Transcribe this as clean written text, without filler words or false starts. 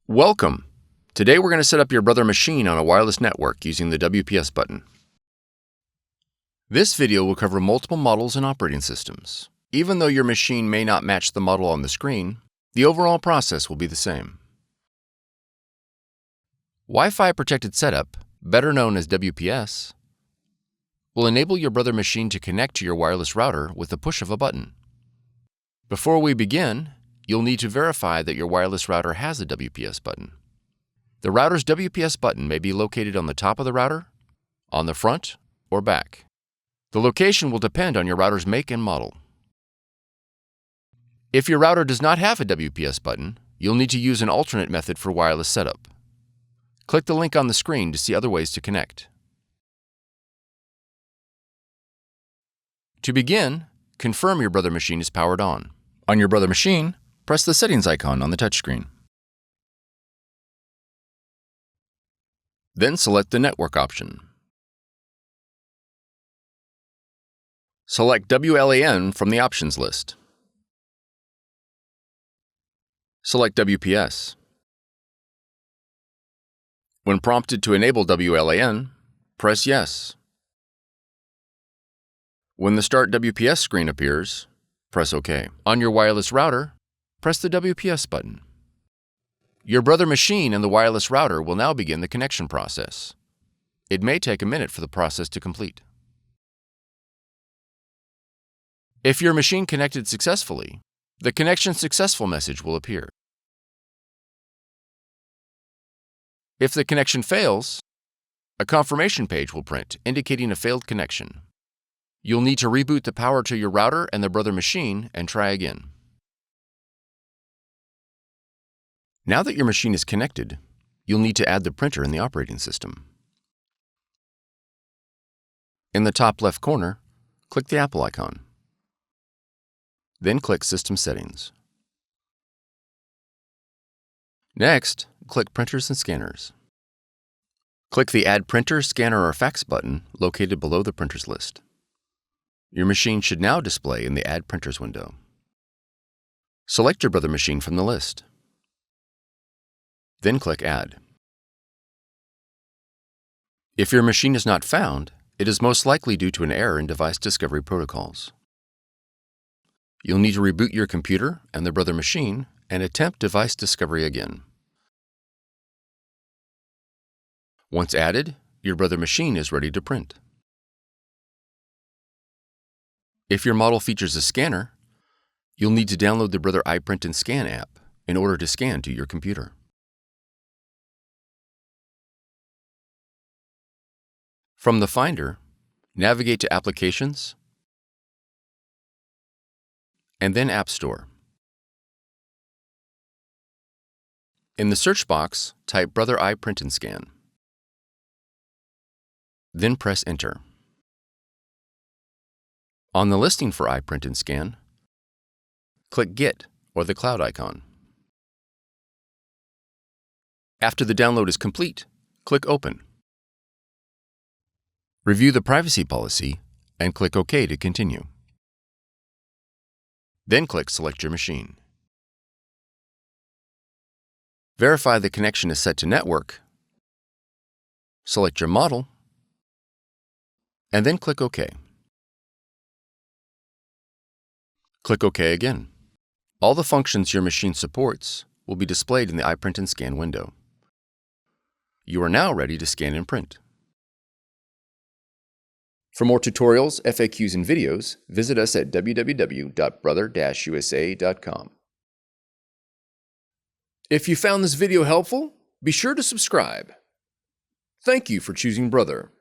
Welcome! Today we're going to set up your Brother machine on a wireless network using the WPS button. This video will cover multiple models and operating systems. Even though your machine may not match the model on the screen, the overall process will be the same. Wi-Fi protected setup, better known as WPS, will enable your Brother machine to connect to your wireless router with the push of a button. Before we begin, you'll need to verify that your wireless router has a WPS button. The router's WPS button may be located on the top of the router, on the front, or back. The location will depend on your router's make and model. If your router does not have a WPS button, you'll need to use an alternate method for wireless setup. Click the link on the screen to see other ways to connect. To begin, confirm your Brother machine is powered on. On your Brother machine, press the settings icon on the touchscreen. Then select the network option. Select WLAN from the options list. Select WPS. When prompted to enable WLAN, press Yes. When the Start WPS screen appears, press OK. On your wireless router, press the WPS button. Your Brother machine and the wireless router will now begin the connection process. It may take a minute for the process to complete. If your machine connected successfully, the Connection Successful message will appear. If the connection fails, a confirmation page will print indicating a failed connection. You'll need to reboot the power to your router and the Brother machine and try again. Now that your machine is connected, you'll need to add the printer in the operating system. In the top left corner, click the Apple icon. Then click System Settings. Next, click Printers and Scanners. Click the Add Printer, Scanner, or Fax button located below the printers list. Your machine should now display in the Add Printers window. Select your Brother machine from the list. Then click Add. If your machine is not found, it is most likely due to an error in device discovery protocols. You'll need to reboot your computer and the Brother machine and attempt device discovery again. Once added, your Brother machine is ready to print. If your model features a scanner, you'll need to download the Brother iPrint&Scan app in order to scan to your computer. From the Finder, navigate to Applications, and then App Store. In the search box, type Brother iPrint&Scan. Then press Enter. On the listing for iPrint&Scan, click Get or the cloud icon. After the download is complete, click Open. Review the privacy policy and click OK to continue. Then click Select your machine. Verify the connection is set to network. Select your model, and then click OK. Click OK again. All the functions your machine supports will be displayed in the iPrint&Scan window. You are now ready to scan and print. For more tutorials, FAQs, and videos, visit us at www.brother-usa.com. If you found this video helpful, be sure to subscribe. Thank you for choosing Brother.